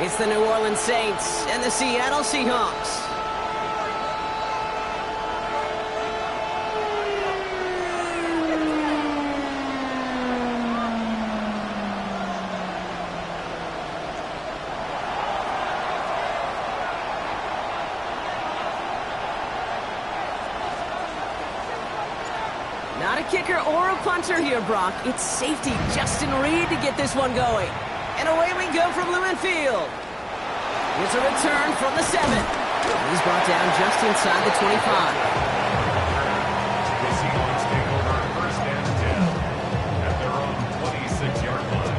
It's the New Orleans Saints and the Seattle Seahawks. Not a kicker or a punter here, Brock. It's safety Justin Reed to get this one going. And away we go from Lumen Field. Here's a return from the 7. He's brought down just inside the 25. The Seahawks take over first and 10 at their own 26-yard line.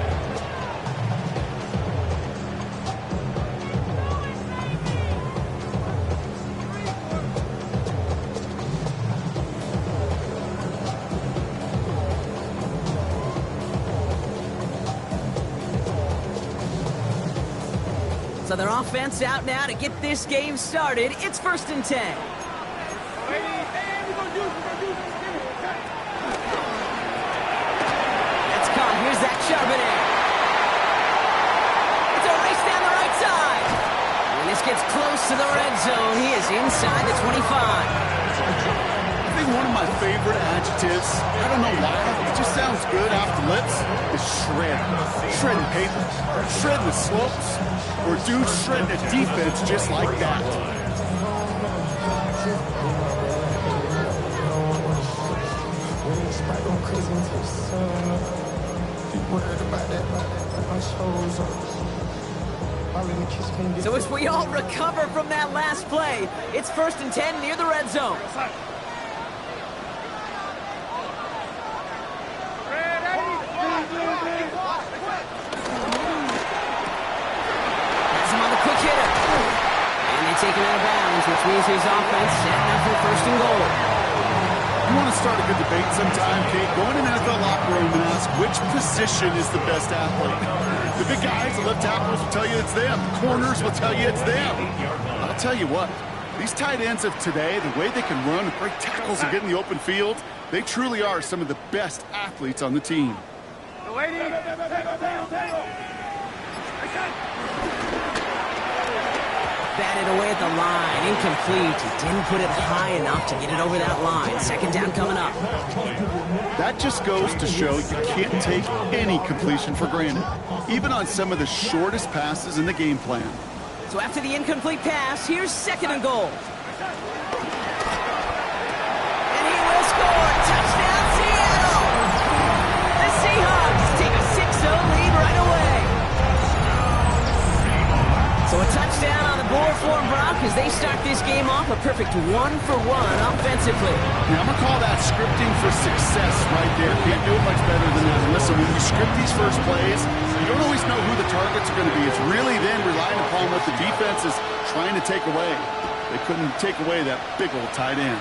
So their offense out now to get this game started. It's first and 10. It's caught. Here's that Charbonnet. It's a race down the right side. When this gets close to the red zone, he is inside the 25. I think one of my favorite adjectives, I don't know why, it just sounds good off the lips, is shred. Shredding paper, shredding the slopes, or dude shredding a defense just like that. So as we all recover from that last play, it's first and 10 near the red zone. Taken out of bounds, which means his offense setting up for first and goal. You want to start a good debate sometime, Kate? Go in an NFL locker room and ask which position is the best athlete. The big guys, the left tackles will tell you it's them. The corners will tell you it's them. I'll tell you what, these tight ends of today, the way they can run and break tackles and get in the open field, they truly are some of the best athletes on the team. Batted away at the line, incomplete. He didn't put it high enough to get it over that line. Second down coming up. That just goes to show you can't take any completion for granted, even on some of the shortest passes in the game plan. So after the incomplete pass, here's second and goal. And he will score. Touchdown, Seattle! The Seahawks take a 6-0 lead right away. So a touchdown on the board for Brock as they start this game off a perfect 1-for-1 offensively. Now, I'm going to call that scripting for success right there. Can't do it much better than that. Listen, when you script these first plays, you don't always know who the targets are going to be. It's really then relying upon what the defense is trying to take away. They couldn't take away that big old tight end.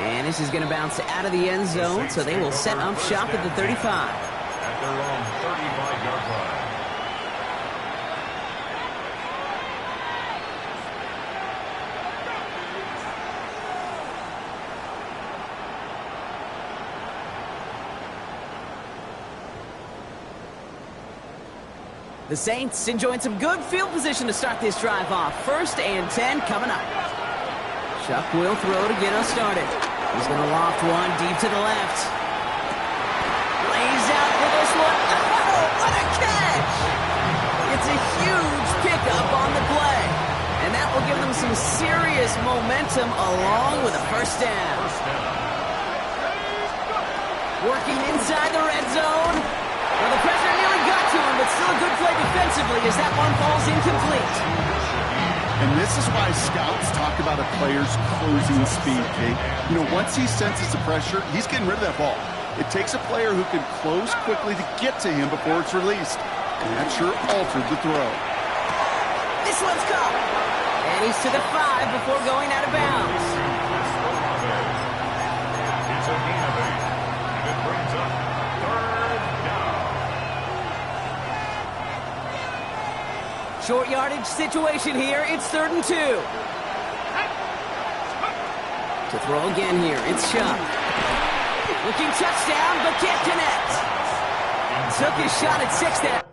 And this is going to bounce out of the end zone, so they will set up shop at the 35. At their own 35-yard line. The Saints enjoying some good field position to start this drive off. First and 10 coming up. Chuck will throw to get us started. He's going to loft one deep to the left. Lays out for this one. Oh, what a catch! It's a huge pickup on the play. And that will give them some serious momentum along with a first down. Working inside the red zone. Well, the pressure nearly got to him, but still a good play defensively as that one falls incomplete. And this is why scouts talk about a player's closing speed, Kate. You know, once he senses the pressure, he's getting rid of that ball. It takes a player who can close quickly to get to him before it's released. And that sure altered the throw. This one's caught. And he's to the 5 before going out of bounds. It's a gain of 8. And it brings up third down. Short yardage situation here. It's 3rd and 2. To throw again here, it's Chuck. Looking touchdown, but can't connect. Took his shot at 6 there.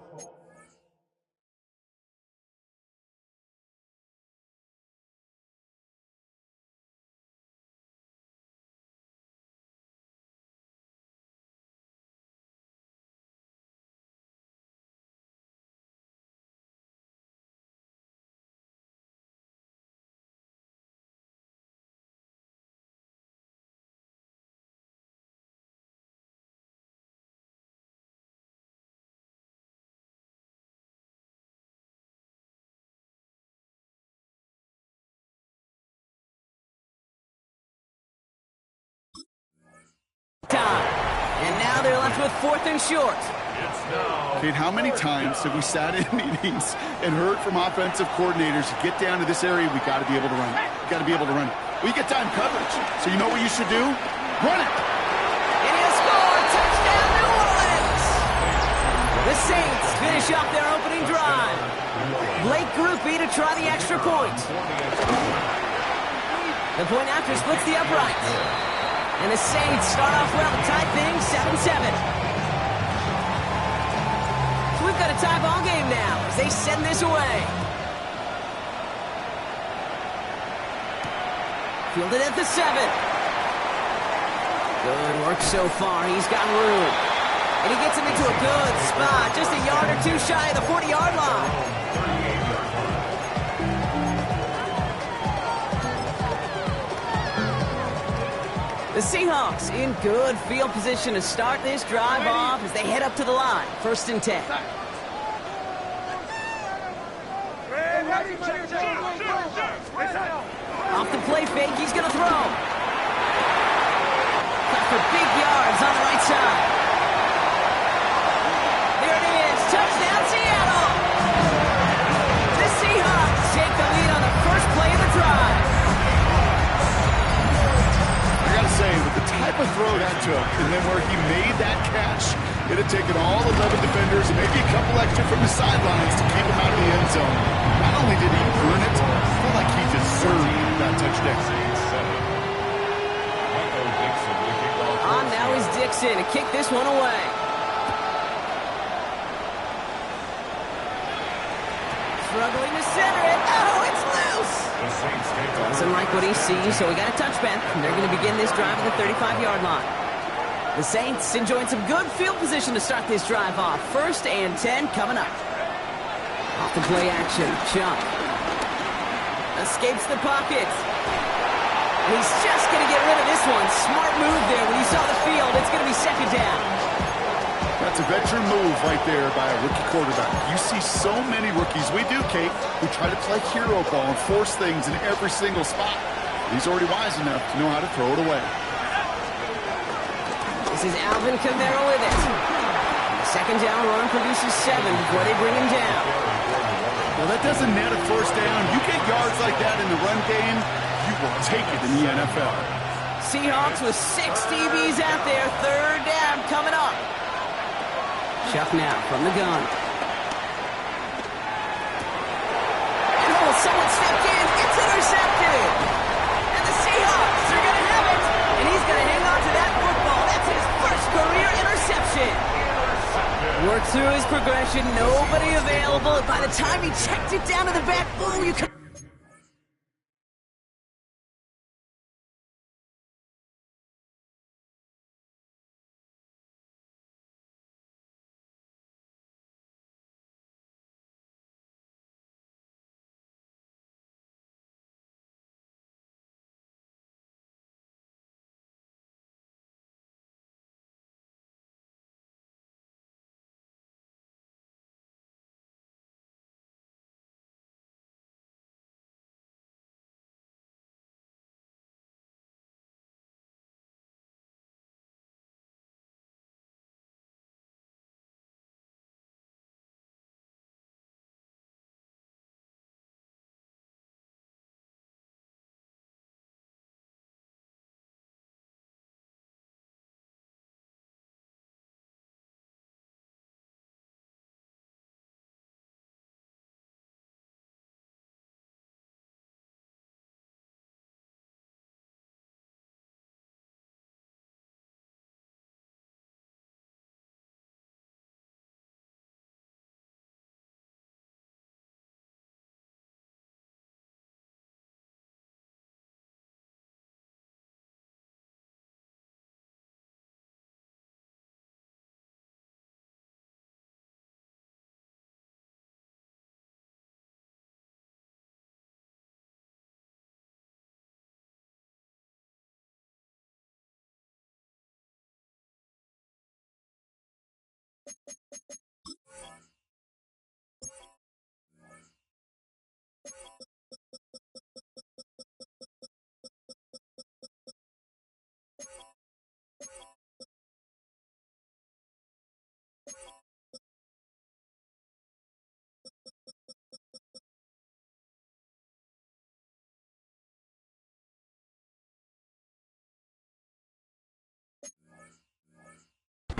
left with 4th and short. It's now. Kate, how many times have we sat in meetings and heard from offensive coordinators, get down to this area, we got to be able to run it. Got to be able to run it. We get time coverage. So you know what you should do? Run it. And he'll score. Touchdown, New Orleans. The Saints finish off their opening drive. Late groupie to try the extra point. The point after splits the uprights. And the Saints start off well to tie things 7-7. So we've got a tie ball game now as they send this away. Fielded at the 7. Good work so far. He's got room. And he gets him into a good spot. Just a yard or two shy of the 40-yard line. The Seahawks in good field position to start this drive off as they head up to the line. 1st and 10. Off the play fake, he's going to throw. Cut for big yards on the right side. There it is. Touchdown, Seattle. The Seahawks take the lead on the first play of the drive. I got to say, with the type of throw that took, and then where he made that catch, it had taken all 11 defenders and maybe a couple extra from the sidelines to keep him out of the end zone. Not only did he earn it, I feel like he deserved that touchdown. On now is Dixon to kick this one away. Struggling to center it. Oh, it's loose. Doesn't like what he sees, so we got a touchback. And they're going to begin this drive at the 35-yard line. The Saints enjoying some good field position to start this drive off. 1st and 10 coming up. Off the play action. Chuck escapes the pocket. And he's just going to get rid of this one. Smart move there when he saw the field. It's going to be 2nd down. That's a veteran move right there by a rookie quarterback. You see so many rookies, we do, Kate, who try to play hero ball and force things in every single spot. He's already wise enough to know how to throw it away. This is Alvin Kamara with it. The 2nd down run produces 7 before they bring him down. Well, that doesn't net a 1st down. You get yards like that in the run game, you will take it in the NFL. Seahawks with 6 DBs out there. 3rd down coming up. Chuck now from the gun. And someone stepped in. It's intercepted. And the Seahawks are going to have it. And he's going to hang on to that football. That's his first career interception. Worked through his progression. Nobody available. And by the time he checked it down to the back, boom, you could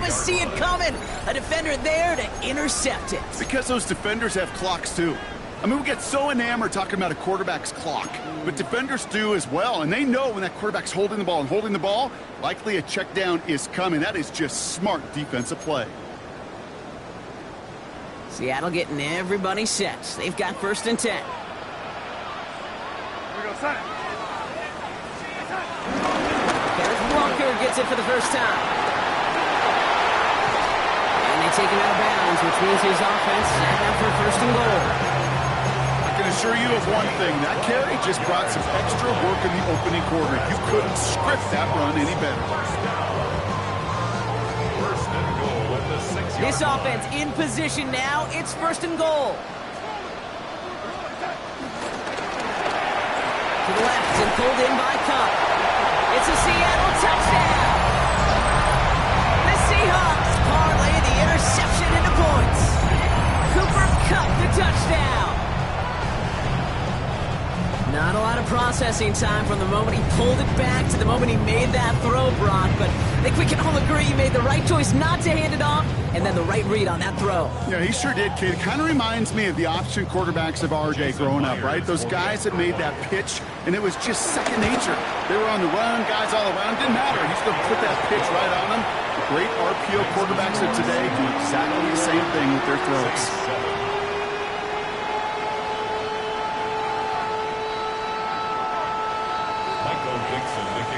to see it coming. A defender there to intercept it. Because those defenders have clocks too. I mean, we get so enamored talking about a quarterback's clock, but defenders do as well, and they know when that quarterback's holding the ball and holding the ball, likely a check down is coming. That is just smart defensive play. Seattle getting everybody set. They've got 1st and 10. Walker gets it for the first time. And they take him out of bounds, which means his offense set up for 1st and goal. I can assure you of one thing. That carry just brought some extra work in the opening quarter. You couldn't script that run any better. First and goal at the 6-yard line. This offense in position now. It's 1st and goal. To the left and pulled in by Cup. It's a Seattle touchdown. The Seahawks parlay the interception into points. Cooper Kupp the touchdown. Not a lot of processing time from the moment he pulled it back to the moment he made that throw, Brock. But I think we can all agree he made the right choice not to hand it off, and then the right read on that throw. Yeah, he sure did, kid. It kind of reminds me of the option quarterbacks of our day growing up, right? Those guys that made that pitch, and it was just second nature. They were on the run, guys all around. Didn't matter. He's going to put that pitch right on them. The great RPO quarterbacks of today do exactly the same thing with their throws.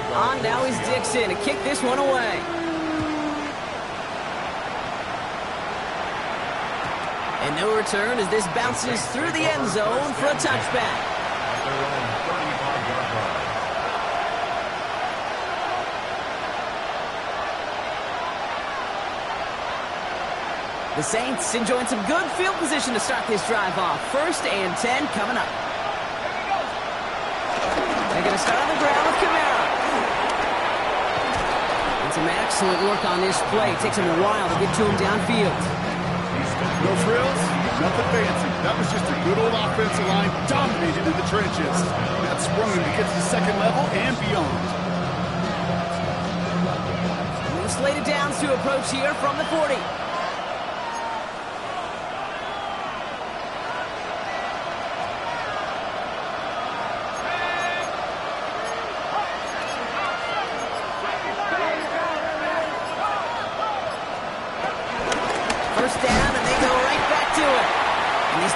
On now is Dixon to kick this one away. And no return as this bounces through the end zone for a touchback. At their own 35-yard line. The Saints enjoying some good field position to start this drive off. 1st and 10 coming up. They're going to start on the ground with Kamara. And some excellent work on this play. It takes him a while to get to him downfield. No frills, nothing fancy. That was just a good old offensive line dominated in the trenches. That sprung him to get to the second level and beyond. New slated downs to approach here from the 40.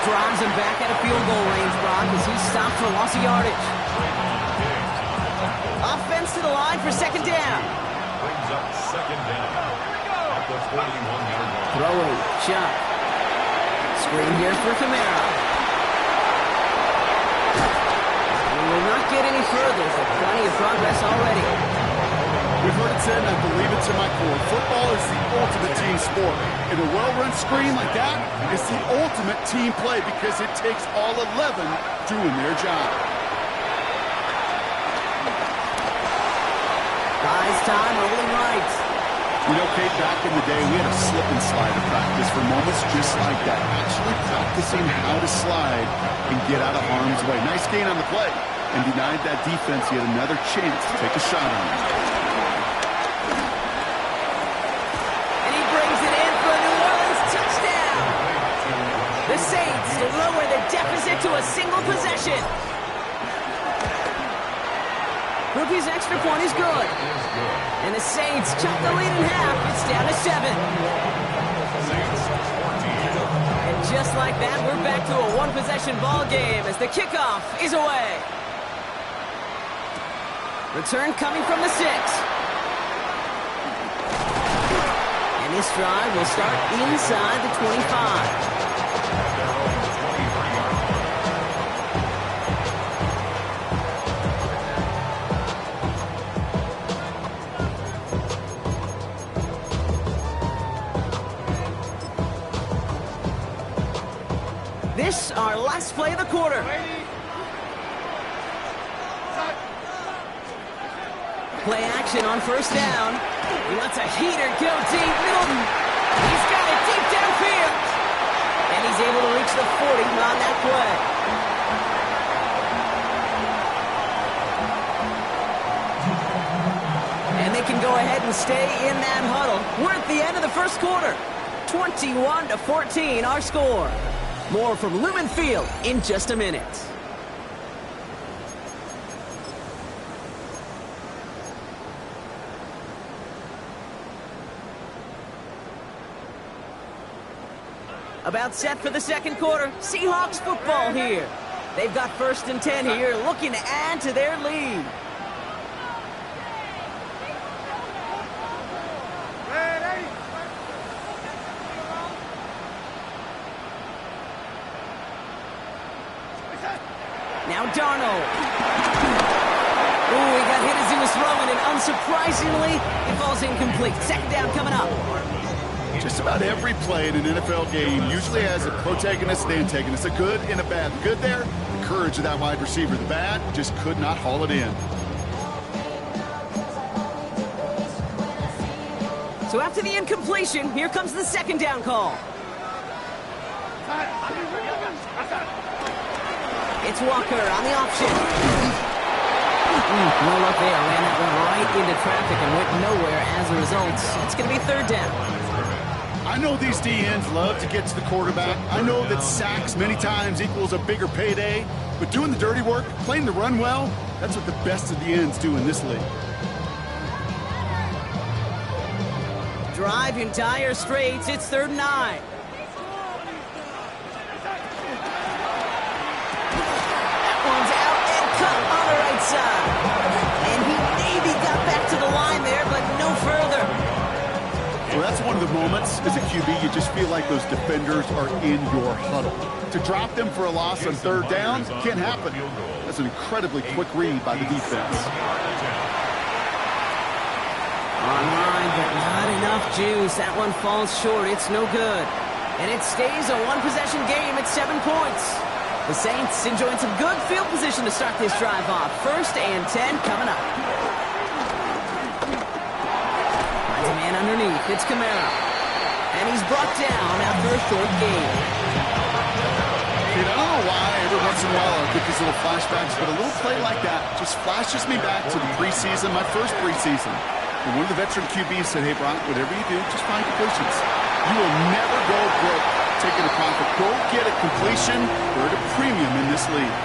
Drives him back at a field goal range, Brock, as he's stopped for loss of yardage. Offense to the line for 2nd down. Brings up 2nd down at the 41-yard line. Throwing, Chuck. Screen here for Kamara. And will not get any further, but plenty of progress already. We've heard it said, and I believe it to my core, football is the ultimate team sport. And a well-run screen like that is the ultimate team play because it takes all 11 doing their job. Buys time, rolling right. You know, Kate, back in the day, we had a slip and slide of practice for moments just like that. Actually practicing how to slide and get out of harm's way. Nice gain on the play. And denied that defense yet another chance to take a shot on it. The Saints lower the deficit to a single possession. Rupee's extra point is good. And the Saints chop the lead in half. It's down to 7. And just like that, we're back to a one-possession ball game as the kickoff is away. Return coming from the 6. And this drive will start inside the 25. This, our last play of the quarter. Play action on 1st down. He lets a heater go deep. Middleton, he's got it deep downfield. And he's able to reach the 40 on that play. And they can go ahead and stay in that huddle. We're at the end of the first quarter. 21-14, our score. More from Lumen Field in just a minute. About set for the second quarter. Seahawks football here. They've got 1st and 10 here, looking to add to their lead. Now Darnold. Ooh, he got hit as he was throwing, and unsurprisingly, it falls incomplete. Second down coming up. Just about every play in an NFL game usually has a protagonist and antagonist, a good and a bad. The good there, the courage of that wide receiver. The bad, just could not haul it in. So after the incompletion, here comes the second down call. It's Walker on the option. No luck there. Ran that one right into traffic and went nowhere as a result. It's going to be third down. I know these D-ends love to get to the quarterback. I know that sacks many times equals a bigger payday. But doing the dirty work, playing the run well, that's what the best of the ends do in this league. Drive in dire straits. It's 3rd and 9. On the right side. And he maybe got back to the line there, but no further. Well, that's one of the moments as a QB, you just feel like those defenders are in your huddle. To drop them for a loss on 3rd down can't happen. That's an incredibly quick read by the defense. Online, but not enough juice. That one falls short. It's no good. And it stays a one-possession game at 7 points. The Saints enjoying some good field position to start this drive off. 1st and 10 coming up. Finds a man underneath. It's Kamara. And he's brought down after a short gain. I don't know why every once in a while I get these little flashbacks, but a little play like that just flashes me back to the preseason, my first preseason. And one of the veteran QBs said, hey, Brock, whatever you do, just find completions. You will never go broke taking a profit. Go get a completion. They're at a premium in this league.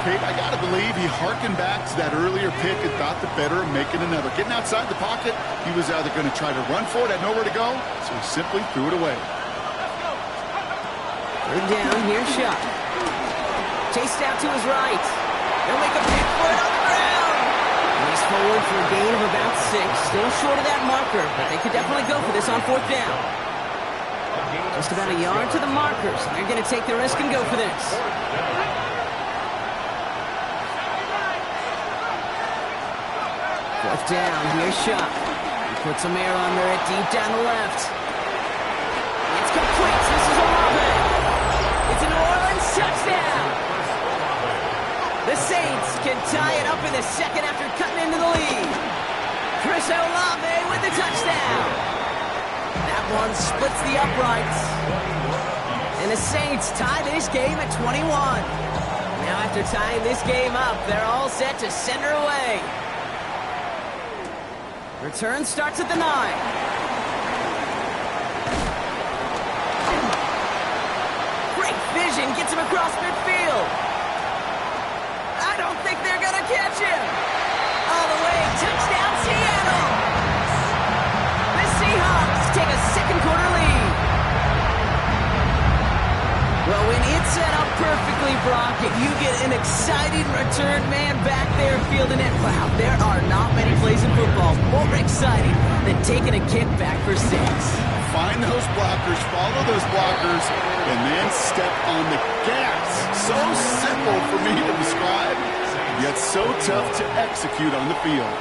Kate, I got to believe he hearkened back to that earlier pick and thought the better of making another. Getting outside the pocket, he was either going to try to run for it, had nowhere to go, so he simply threw it away. 3rd down, here's Shuck. Chased out to his right. They'll make a pick for it on the ground. He's forward for a gain of about 6. Still short of that marker, but they could definitely go for this on 4th down. Just about a yard to the markers. They're going to take the risk and go for this. 4th down, here's Shuck. He puts some air under it deep down the left. It's complete. This is Olave. It's a New Orleans touchdown. The Saints can tie it up in the second after cutting into the lead. Chris Olave with the touchdown. That one splits the uprights. And the Saints tie this game at 21. Now after tying this game up, they're all set to send her away. Return starts at the 9. Great vision, gets him across midfield. I don't think they're going to catch him. All the way, touchdown Seattle. The Seahawks take a second quarter lead. Well, when it's set up perfectly, Brock, you get an exciting return man back there fielding it. Wow, there are not many plays in football more exciting than taking a kick back for 6. Find those blockers, follow those blockers, and then step on the gas. So simple for me to describe, yet so tough to execute on the field.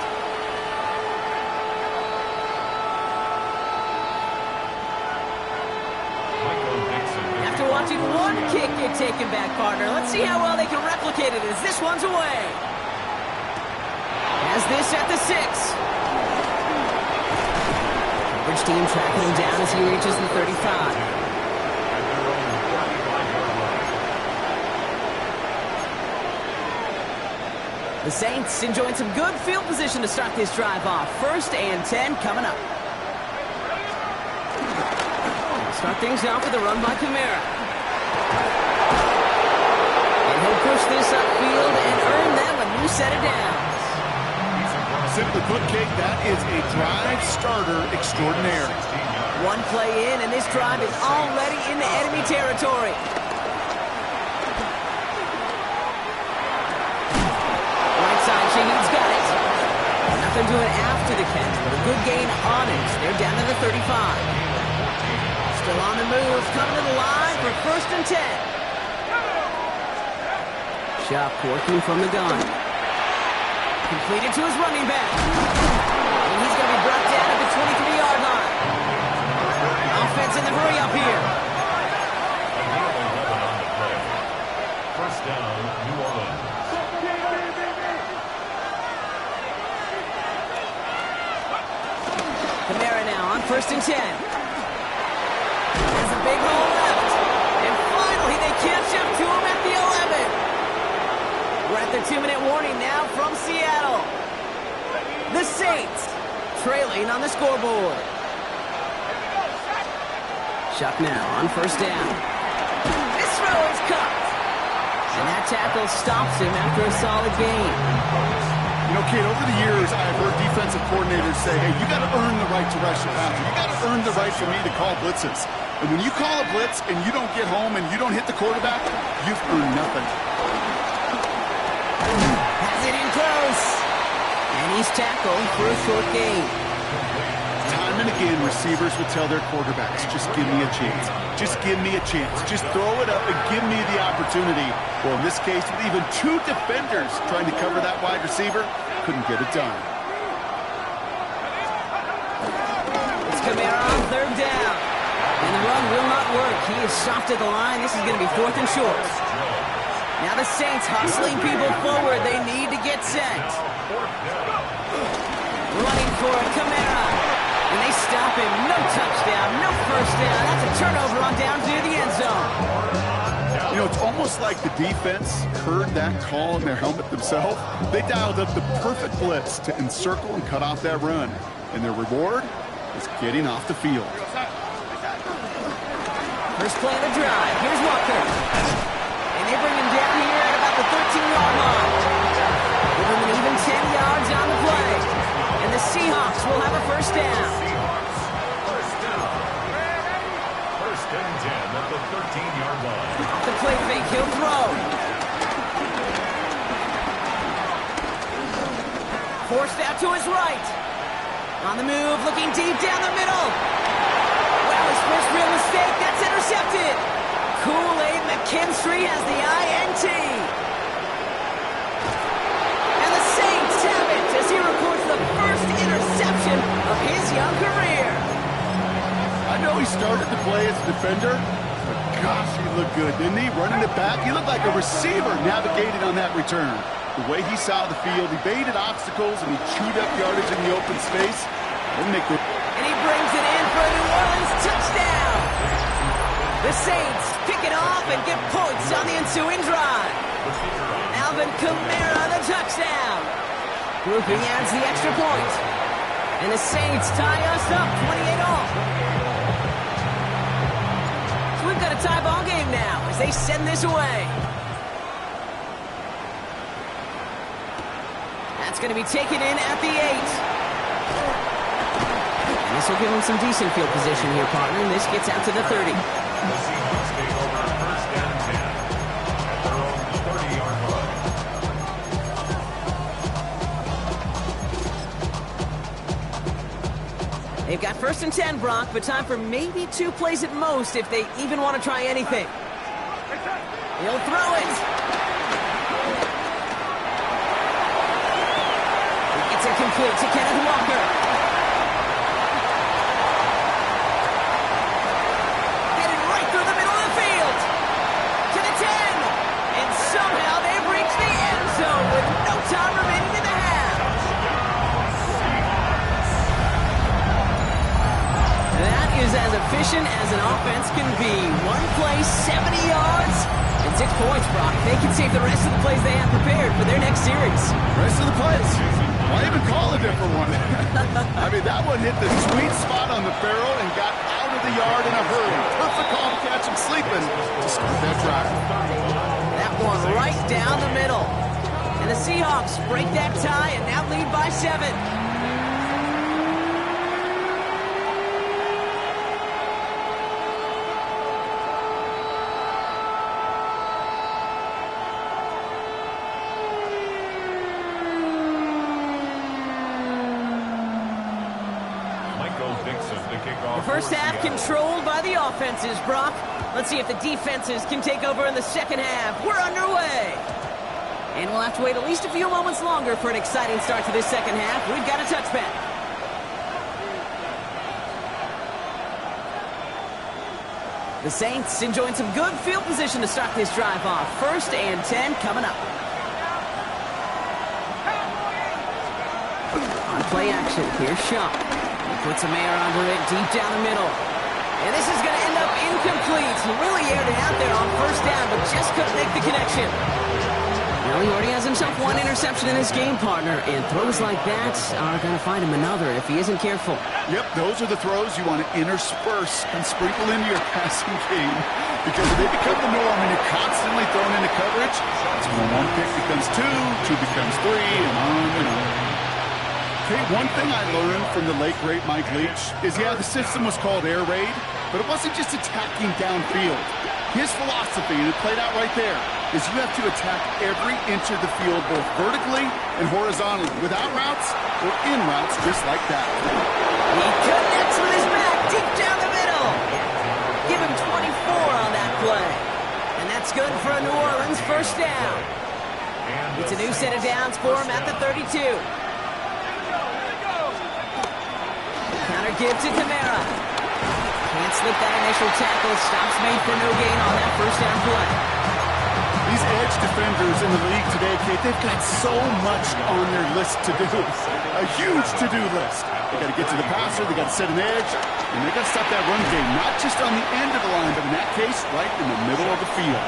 After watching one kick get taken back, partner, let's see how well they can replicate it as this one's away. Has this at the 6. Coverage team tracking him down as he reaches the 35. The Saints enjoying some good field position to start this drive off. 1st and 10 coming up. Start things off with a run by Kamara. And he'll push this upfield and earn them a new set of downs. Simply put, Kate, that is a drive starter extraordinaire. One play in, and this drive is already into enemy territory. Right side, Shaheed's got it. Nothing doing after the catch, but a good gain on it. They're down to the 35. Still on the move, coming to the line for 1st and 10. Shuck working from the gun. Completed to his running back. And he's going to be brought down at the 23-yard line. Offense in the hurry up here. 1st down, New Orleans. Kamara now on 1st and 10. Has a big hole left. And finally they catch up to him at the 11. We're at the 2-minute warning now from Seattle. The Saints trailing on the scoreboard. Shuck now on 1st down. This throw is cut. And that tackle stops him after a solid gain. You know, Kate, over the years, I've heard defensive coordinators say, hey, you got to earn the right to rush the passer. You got to earn the right for me to call blitzes. And when you call a blitz and you don't get home and you don't hit the quarterback, you've earned nothing. Has it in close. And he's tackled for a short gain. Time and again, receivers will tell their quarterbacks, just give me a chance. Just give me a chance. Just throw it up and give me the opportunity. Well, in this case, with even 2 defenders trying to cover that wide receiver, couldn't get it done. It's Kamara on 3rd down. And the run will not work. He is soft at the line. This is going to be 4th and short. Now the Saints hustling people forward. They need to get set. Running for it, Kamara. And they stop him. No touchdown, no 1st down. That's a turnover on down to the end zone. You know, it's almost like the defense heard that call in their helmet themselves. They dialed up the perfect blitz to encircle and cut off that run. And their reward is getting off the field. First play of the drive. Here's Walker. And they bring him down here at about the 13-yard line. Give him an even 10 yards on the play. And the Seahawks will have a 1st down. 1st and 10 at the 13-yard line. Off the play fake, he'll throw. Forced out to his right. On the move, looking deep down the middle. Well, his first real mistake, that's intercepted. Kool-Aid McKinstry has the INT. And the Saints have it as he records the first interception of his young career. I know he started the play as a defender, but gosh, he looked good, didn't he? Running it back, he looked like a receiver navigating on that return. The way he saw the field, he baited obstacles and he chewed up yardage in the open space. And he brings it in for a New Orleans touchdown. The Saints pick it off and get points on the ensuing drive. Alvin Kamara, the touchdown. Grouping adds the extra point. And the Saints tie us up 28-all. So we've got a tie ball game now as they send this away. That's going to be taken in at the 8. And this will give them some decent field position here, partner. And this gets out to the 30. The Seahawks take over 1st and 10 at their own 30-yard line. They've got 1st and 10, Brock, but time for maybe 2 plays at most if they even want to try anything. He'll throw it. It's incomplete to Kenneth Walker. Getting right through the middle of the field. To the 10. And somehow they've reached the end zone with no time remaining in the half. That is as efficient as an offense can be. One play, 70 yards, and 6 points, Brock. They can save the rest of the plays they have prepared for their next series. Rest of the plays? Why even call a different one? I mean, that one hit the sweet spot on the barrel and got out of the yard in a hurry. Perfect call to catch him sleeping to start that drive. That one right down the middle. And the Seahawks break that tie and now lead by 7. The first half controlled by the offenses, Brock. Let's see if the defenses can take over in the second half. We're underway. And we'll have to wait at least a few moments longer for an exciting start to this second half. We've got a touchback. The Saints enjoying some good field position to start this drive off. 1st and 10 coming up. On play action, here's Shaw. Puts some air under it, deep down the middle. And this is going to end up incomplete. He really aired it out there on 1st down, but just couldn't make the connection. Well, he already has himself one interception in his game, partner, and throws like that are going to find him another if he isn't careful. Yep, those are the throws you want to intersperse and sprinkle into your passing game, because if they become the norm and you're constantly thrown into coverage, that's when one pick becomes two becomes three, and on and on. Okay, one thing I learned from the late, great Mike Leach is, yeah, the system was called air raid, but it wasn't just attacking downfield. His philosophy, and it played out right there, is you have to attack every inch of the field, both vertically and horizontally, without routes or in routes, just like that. He connects with his back deep down the middle. Give him 24 on that play. And that's good for a New Orleans 1st down. It's a new set of downs for him at the 32. Counter give to Kamara. Can't slip that initial tackle. Stops made for no gain on that 1st down play. These edge defenders in the league today, Kate, they've got so much on their list to do. A huge to-do list. They got to get to the passer, they got to set an edge, and they got to stop that run game, not just on the end of the line, but in that case, right in the middle of the field.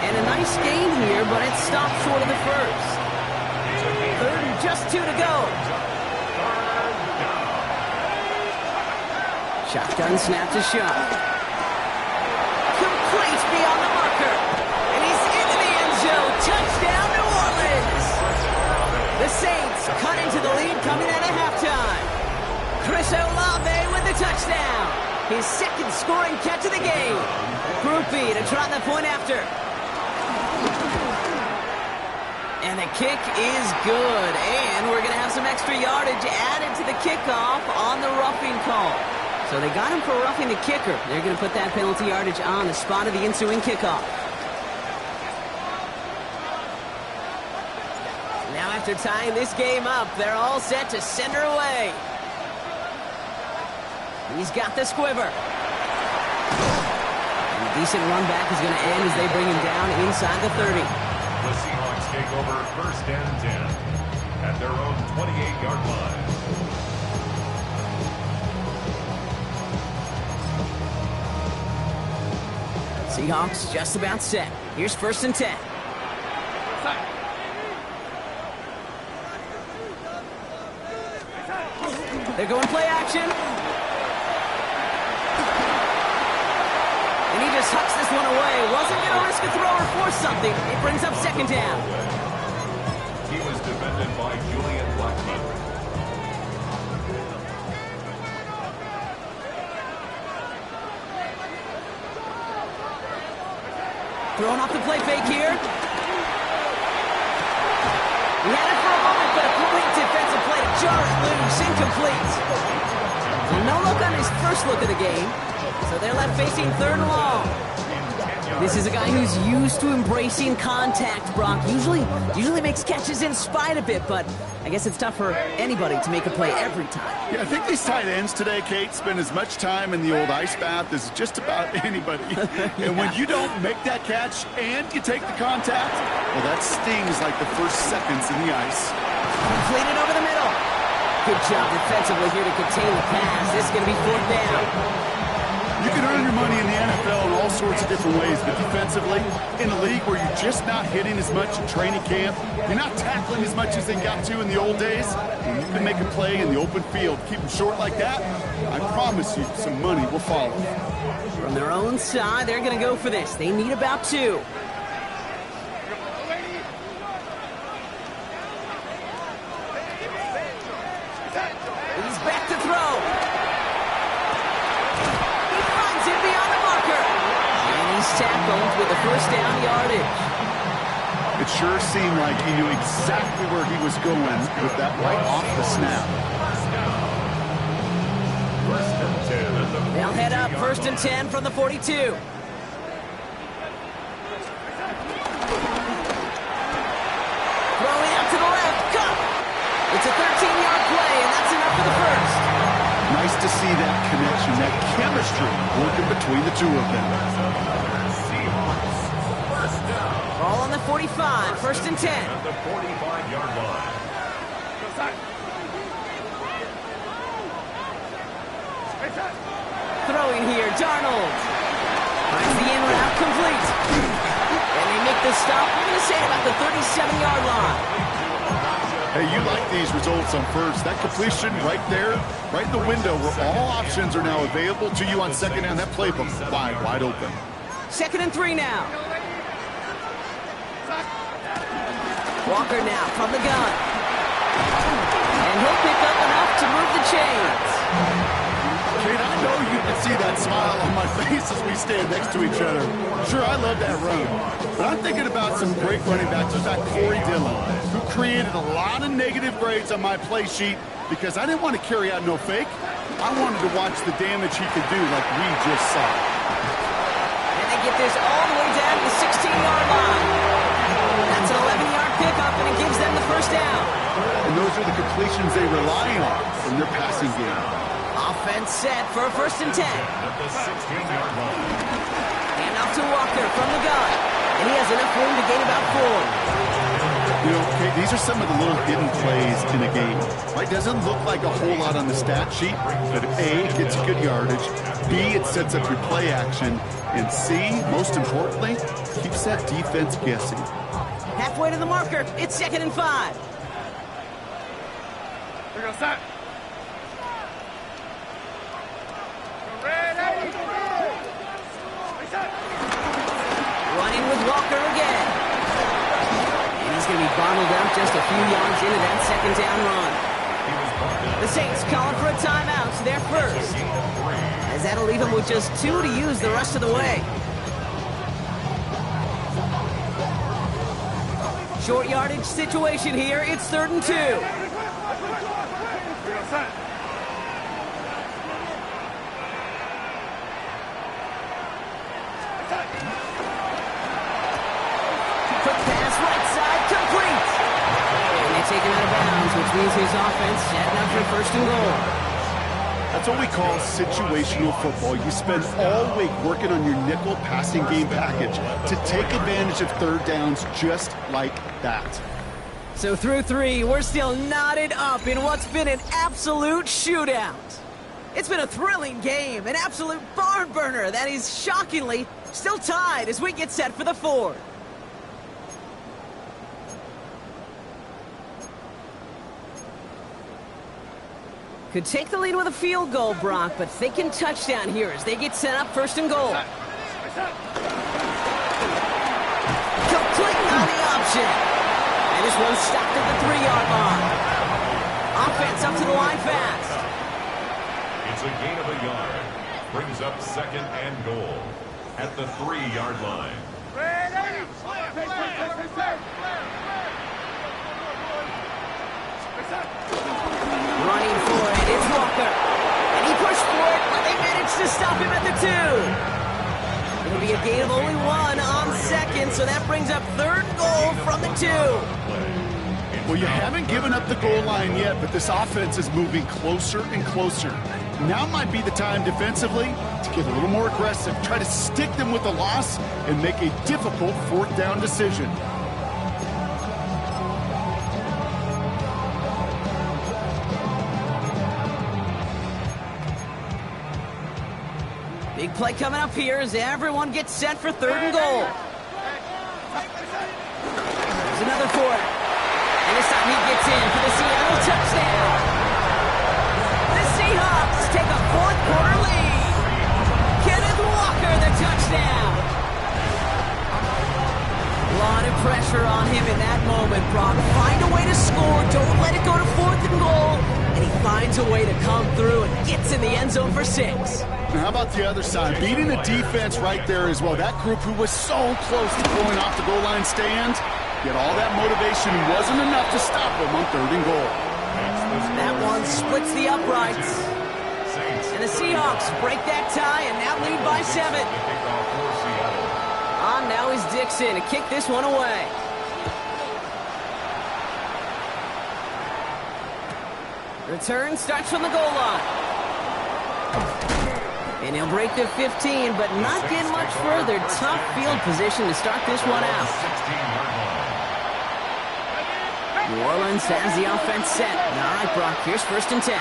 And a nice gain here, but it stopped short of the 1st. 3rd and just 2 to go. Shotgun snap to Shaw. Complete beyond the marker. And he's into the end zone. Touchdown, New Orleans. The Saints cut into the lead coming out of halftime. Chris Olave with the touchdown. His 2nd scoring catch of the game. Groupie to trot the point after. And the kick is good. And we're going to have some extra yardage added to the kickoff on the roughing call. So they got him for roughing the kicker. They're going to put that penalty yardage on the spot of the ensuing kickoff. Now after tying this game up, they're all set to send her away. He's got the squiver. And a decent run back is going to end as they bring him down inside the 30. The Seahawks take over 1st and 10 at their own 28-yard line. Seahawks just about set. Here's 1st and 10. They're going play action. And he just hucks this one away. Wasn't going to risk a throw or force something. It brings up 2nd down. He was defended by Julian Blackman. Throwing off the play fake here. He had it for a moment, but a complete defensive play to jar it loose. Incomplete. So no look on his first look of the game. So they're left facing 3rd and long. This is a guy who's used to embracing contact, Brock. Usually makes catches in spite of it, but I guess it's tough for anybody to make a play every time. Yeah, I think these tight ends today, Kate, spend as much time in the old ice bath as just about anybody. Yeah. And when you don't make that catch and you take the contact, well, that stings like the first seconds in the ice. Completed over the middle. Good job defensively here to contain the pass. This is going to be 4th down. You can earn your money in the NFL in all sorts of different ways, but defensively, in a league where you're just not hitting as much in training camp, you're not tackling as much as they got to in the old days, and you can make a play in the open field. Keep them short like that, I promise you some money will follow. From their own side, they're going to go for this. They need about 2. He's back to throw. He finds it beyond the marker. And he's tackled with the first down yardage. It sure seemed like he knew exactly where he was going with that right off the snap. They'll head up 1st and 10 from the 42. Throwing out to the left. Cut. It's a 13-yard play, and that's enough for the first. Nice to see that connection, that chemistry working between the two of them. Seahawks, first down. Ball on the 45, 1st and 10. At the 45-yard line. Throwing here, Darnold. Finds the in route complete. And they make the stop, we're going to say about the 37-yard line. Hey, you like these results on first. That completion right there, right in the window where all options are now available to you on second down. That playbook wide open. 2nd and 3 now. Walker now from the gun. And he'll pick up enough to move the chains. Kate, I know you can see that smile on my face as we stand next to each other. Sure, I love that run. But I'm thinking about some great running backs, just like Corey Dillon, who created a lot of negative grades on my play sheet because I didn't want to carry out no fake. I wanted to watch the damage he could do like we just saw. And they get this all the way down to the 16-yard line. That's an 11-yard pickup, and it gives them the first down. And those are the completions they rely on from their passing game. Offense set for a 1st and 10. At the 16-yard line. And off to Walker from the gun. And he has enough room to gain about 4. You know, Kate, these are some of the little hidden plays in a game. Right? Doesn't look like a whole lot on the stat sheet, but A, it gets you good yardage. B, it sets up your play action. And C, most importantly, keeps that defense guessing. Halfway to the marker. It's 2nd and 5. We go set. Running with Walker again. And he's going to be bottled up just a few yards into that 2nd down run. The Saints calling for a timeout, so they're first. As that'll leave them with just 2 to use the rest of the way. Short yardage situation here. It's 3rd and 2. Quick pass right side, complete. And they take him out of bounds, which means his offense setting up for 1st and goal. That's what we call situational football. You spend all week working on your nickel passing game package to take advantage of 3rd downs just like that. So through 3, we're still knotted up in what's been an absolute shootout. It's been a thrilling game, an absolute barn burner that is shockingly still tied as we get set for the 4th. Could take the lead with a field goal, Brock, but thinking touchdown here as they get set up 1st and goal. Complete on the option. And this one stopped at the 3-yard line. Offense up to the line fast. It's a gain of a yard. Brings up 2nd and goal at the 3-yard line. Running for it, it's Walker. And he pushed for it, but they managed to stop him at the 2. It'll be a gain of only 1 on 2nd, so that brings up 3rd goal from the 2. Well, you haven't given up the goal line yet, but this offense is moving closer and closer. Now might be the time defensively to get a little more aggressive, try to stick them with a loss, and make a difficult 4th down decision. Big play coming up here as everyone gets set for 3rd and goal. There's another quarter. And this time he gets in for the Seattle touchdown. The Seahawks take a 4th quarter lead. Kenneth Walker, the touchdown. A lot of pressure on him in that moment, Brock. Find a way to score. Don't let it go to 4th and goal. And he finds a way to come through and gets in the end zone for 6. Now how about the other side? Beating the defense right there as well. That group who was so close to going off the goal line stand, yet all that motivation wasn't enough to stop them on 3rd and goal. That one splits the uprights. And the Seahawks break that tie and now lead by 7. On now is Dixon to kick this one away. Return starts from the goal line. And he'll break the 15, but not get much further. Tough field position to start this one out. New Orleans has the offense set. All right, Brock, here's 1st and 10.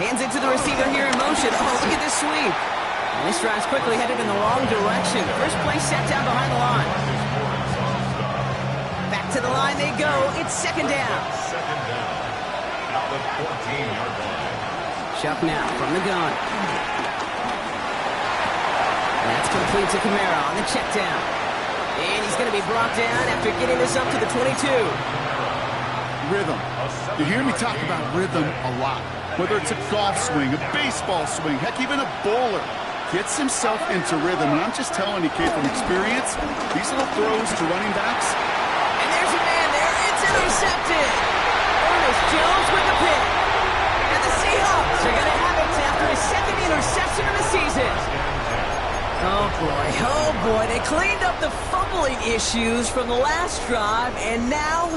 Hands it to the receiver here in motion. Oh, look at this sweep. And this drive's quickly headed in the wrong direction. First play set down behind the line. Back to the line they go. It's 2nd down. At the 14-yard line. Chuck now from the gun. And that's complete to Kamara on the check down. And he's going to be brought down after getting this up to the 22. Rhythm. You hear me talk about rhythm a lot. Whether it's a golf swing, a baseball swing, heck, even a bowler gets himself into rhythm. And I'm just telling you, kid, from experience, these little throws to running backs. And there's a man there. It's intercepted. Ernest Jones with the pick. And the Seahawks are going to have it after his 2nd interception of the season. Oh, boy. They cleaned up the fumbling issues from the last drive, and now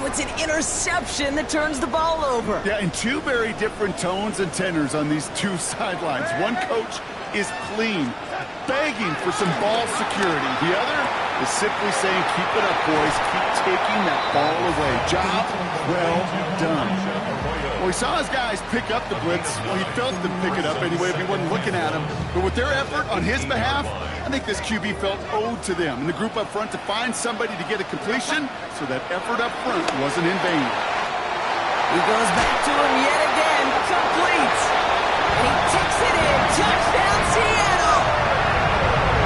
it's an interception that turns the ball over. Yeah, and 2 very different tones and tenors on these 2 sidelines. One coach is clean, begging for some ball security. The other is simply saying, keep it up, boys. Keep taking that ball away. Job well done. Well, he saw his guys pick up the blitz. Well, he felt them pick it up anyway if he wasn't looking at him. But with their effort on his behalf, I think this QB felt owed to them and the group up front to find somebody to get a completion, so that effort up front wasn't in vain. He goes back to him yet again. Complete. And he takes it in. Touchdown, Seattle.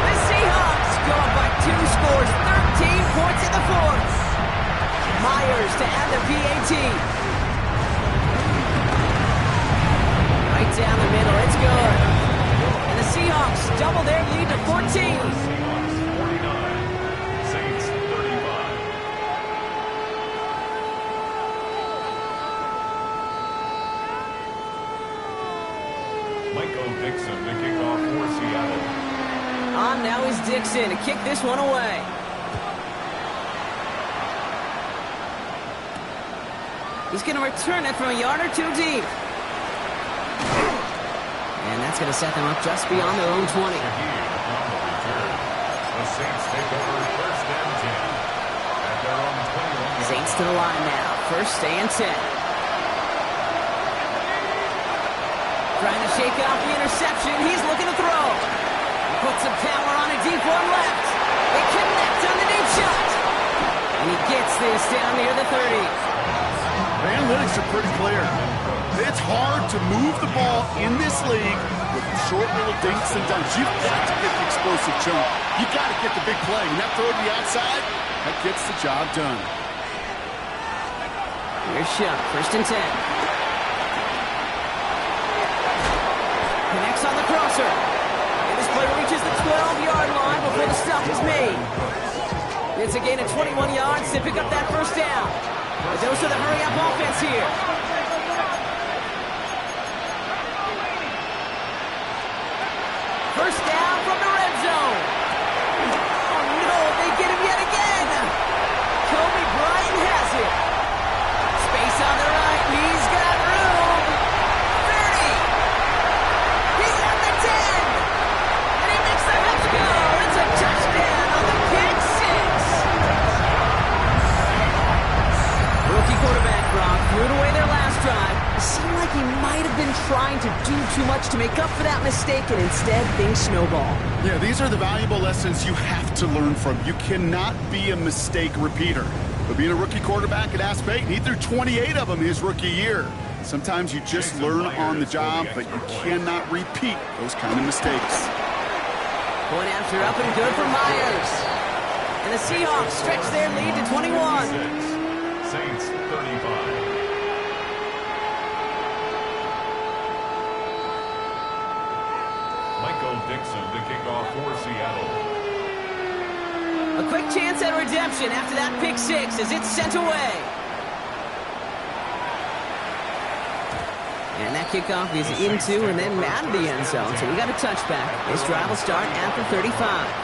The Seahawks go up by 2 scores, 13 points in the 4th. Myers to add the PAT. Right down the middle. It's good. And the Seahawks double their lead to 14. 49. Saints 35. Michael Dixon to kick off for Seattle. On now is Dixon to kick this one away. He's going to return it from a yard or 2 deep. And that's going to set them up just beyond their own 20. The Saints take over 1st and 10. At their own 21. Saints to the line now. 1st and 10. Trying to shake off the interception. He's looking to throw. Put some power on a deep one left. They connect on the deep shot. And he gets this down near the 30. The analytics are pretty clear. It's hard to move the ball in this league with short little dinks and dunks. You've got to get the explosive jump. You've got to get the big play. And that throw to the outside, that gets the job done. Here's Shuck, 1st and 10. Connects on the crosser. And this play reaches the 12-yard line before the stop is made. It's a gain of 21 yards to pick up that 1st down. A dose of the hurry-up offense here. First down from the red zone. Oh, no, they get him yet again. Kobe Bryant has it. Space on the right. He's got room. 30. He's at the 10. And he makes the Hawks go. It's a touchdown on the pick 6. Rookie quarterback, Brock, threw it away their last like he might have been trying to do too much to make up for that mistake, and instead things snowball. Yeah, these are the valuable lessons you have to learn from. You cannot be a mistake repeater. But being a rookie quarterback at Ask Peyton, he threw 28 of them his rookie year. Sometimes you just learn on the job, but you cannot repeat those kind of mistakes. Point after up and good for Myers. And the Seahawks stretch their lead to 21. Saints 35. Dixon to kick off for Seattle. A quick chance at redemption after that pick six as it's sent away. And that kickoff is into and then out of the end zone. So we got a touchback. This drive will start at the 35.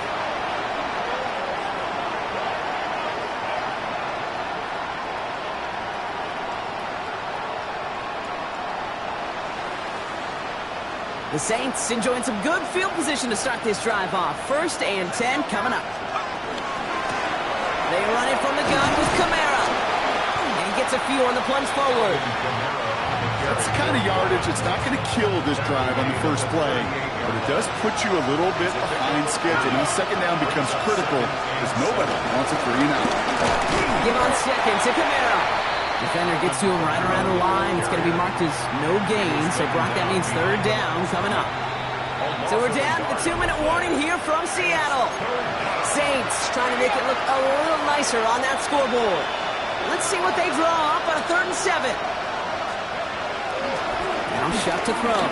The Saints enjoying some good field position to start this drive off. 1st and 10 coming up. They run it from the gun with Kamara. And he gets a few on the plunge forward. That's the kind of yardage that's not going to kill this drive on the first play, but it does put you a little bit behind schedule. Now, second down becomes critical because nobody wants a 3 and out. Give on second to Kamara. Defender gets to him right around the line. It's going to be marked as no gain. So, Brock, that means 3rd down coming up. So we're down to the 2-minute warning here from Seattle. Saints trying to make it look a little nicer on that scoreboard. Let's see what they draw up on a 3rd and 7. Now Shuck to throw.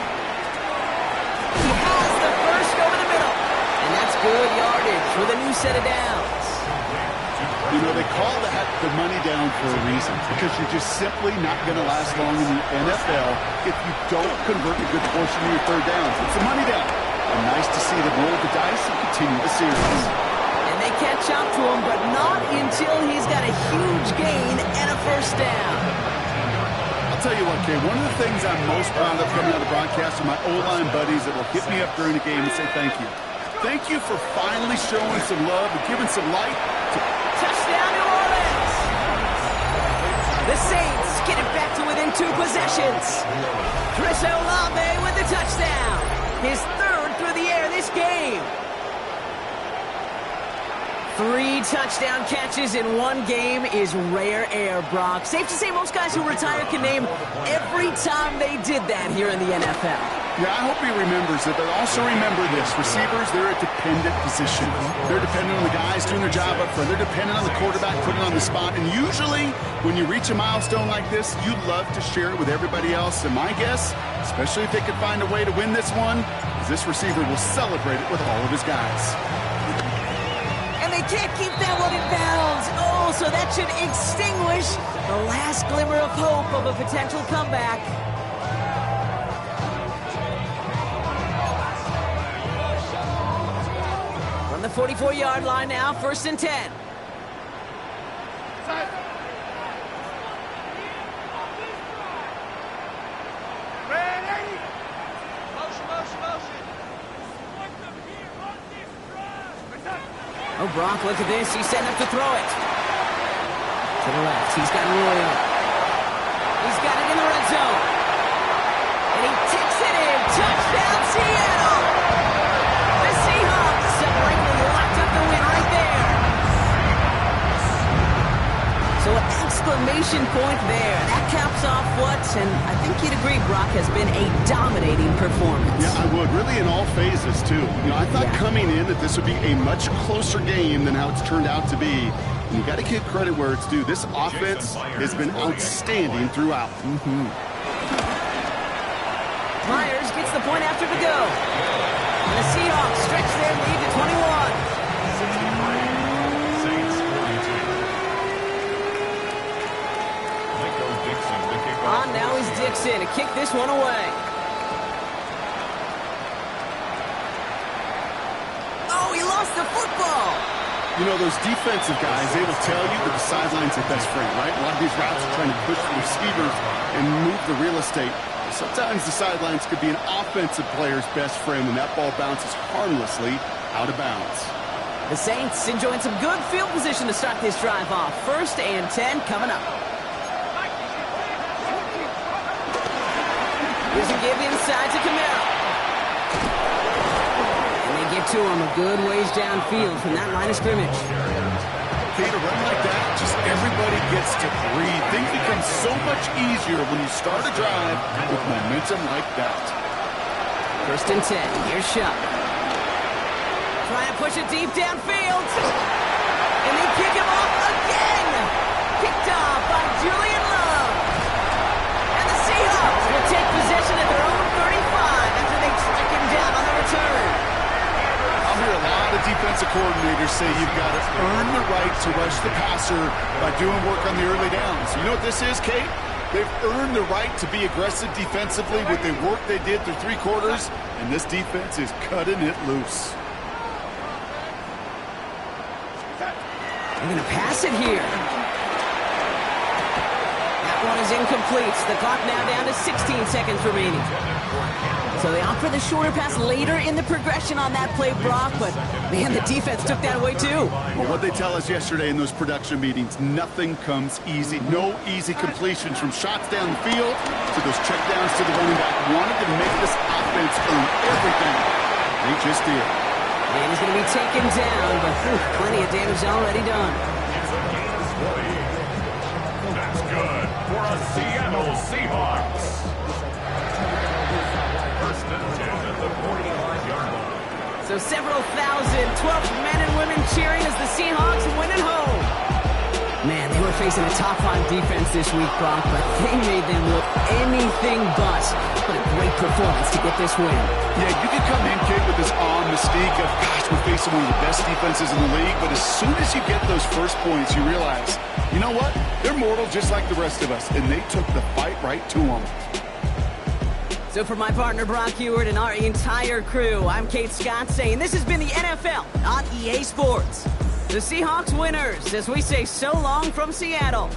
He has the first over the middle. And that's good yardage with a new set of downs. You know, they call that the money down for a reason, because you're just simply not going to last long in the NFL if you don't convert a good portion of your 3rd downs. It's a money down. And nice to see them roll the dice and continue the series. And they catch up to him, but not until he's got a huge gain and a 1st down. I'll tell you what, Kay, one of the things I'm most proud of coming out of the broadcast are my O-line buddies that will hit me up during the game and say thank you. Thank you for finally showing some love and giving some light to... Touchdown, New Orleans! The Saints get it back to within 2 possessions. Chris Olave with the touchdown. His 3rd through the air this game. 3 touchdown catches in one game is rare air, Brock. Safe to say most guys who retire can name every time they did that here in the NFL. Yeah, I hope he remembers it, but also remember this. Receivers, they're a dependent position. They're dependent on the guys doing their job up front. They're dependent on the quarterback putting on the spot. And usually, when you reach a milestone like this, you love to share it with everybody else. And my guess, especially if they could find a way to win this one, is this receiver will celebrate it with all of his guys. And they can't keep that one in bounds. Oh, so that should extinguish the last glimmer of hope of a potential comeback. The 44-yard line now, 1st and 10. Oh, Brock, look at this. He's setting up to throw it. To the left. He's got Roy up. He's got it in the red zone. And he takes it in. Touchdown, Seattle! The Seahawks separately locked up the win right there. So an exclamation point there. That caps off what, and I think you'd agree, Brock, has been a dominating performance. Yeah, I would. Really in all phases, too. You know, I thought coming in that this would be a much closer game than how it's turned out to be. And you got to give credit where it's due. This offense has been outstanding throughout. Myers gets the point after the go. And the Seahawks stretch their lead to 21. Saints 42. Dixon to kick off. On now is Dixon to kick this one away. Oh, he lost the football. You know, those defensive guys, they will tell you that the sideline's their best friend, right? A lot of these routes are trying to push the receivers and move the real estate. Sometimes the sidelines could be an offensive player's best friend when that ball bounces harmlessly out of bounds. The Saints enjoying some good field position to start this drive off. 1st and 10 coming up. Here's a give inside to Camaro. And they get to him a good ways downfield from that line of scrimmage. Okay, to run like that, just everybody gets to breathe. Things become so much easier when you start a drive with momentum like that. 1st and 10. Here's Shuck. Try and push it deep downfield. And they kick him off again. Picked off by Julian Love. And the Seahawks will take possession at their own 35 after they track him down on the return. I'll hear a lot of defensive coordinators say you've got to earn the right to rush the passer by doing work on the early downs. You know what this is, Kate? They've earned the right to be aggressive defensively with the work they did through 3 quarters, and this defense is cutting it loose. They're going to pass it here. That one is incomplete. The clock now down to 16 seconds remaining. So they opt for the shorter pass later in the progression on that play, Brock, but man, the defense took that away too. Well, what they tell us yesterday in those production meetings, nothing comes easy. No easy completions from shots down the field to those checkdowns to the running back. Wanted to make this offense earn everything. They just did. And he's going to be taken down, but plenty of damage already done. That's good for a Seattle Seahawks. 1st and 10 at the 45-yard line. So several thousand 12th men and women cheering as the Seahawks win at home. Man, they were facing a top-5 defense this week, Brock, but they made them look anything but. What a great performance to get this win. Yeah, you can come in, Kate, with this awe and mystique of, gosh, we're facing one of the best defenses in the league, but as soon as you get those first points, you realize, you know what? They're mortal just like the rest of us, and they took the fight right to them. So for my partner, Brock Heward, and our entire crew, I'm Kate Scott saying this has been the NFL on EA Sports. The Seahawks winners as we say so long from Seattle.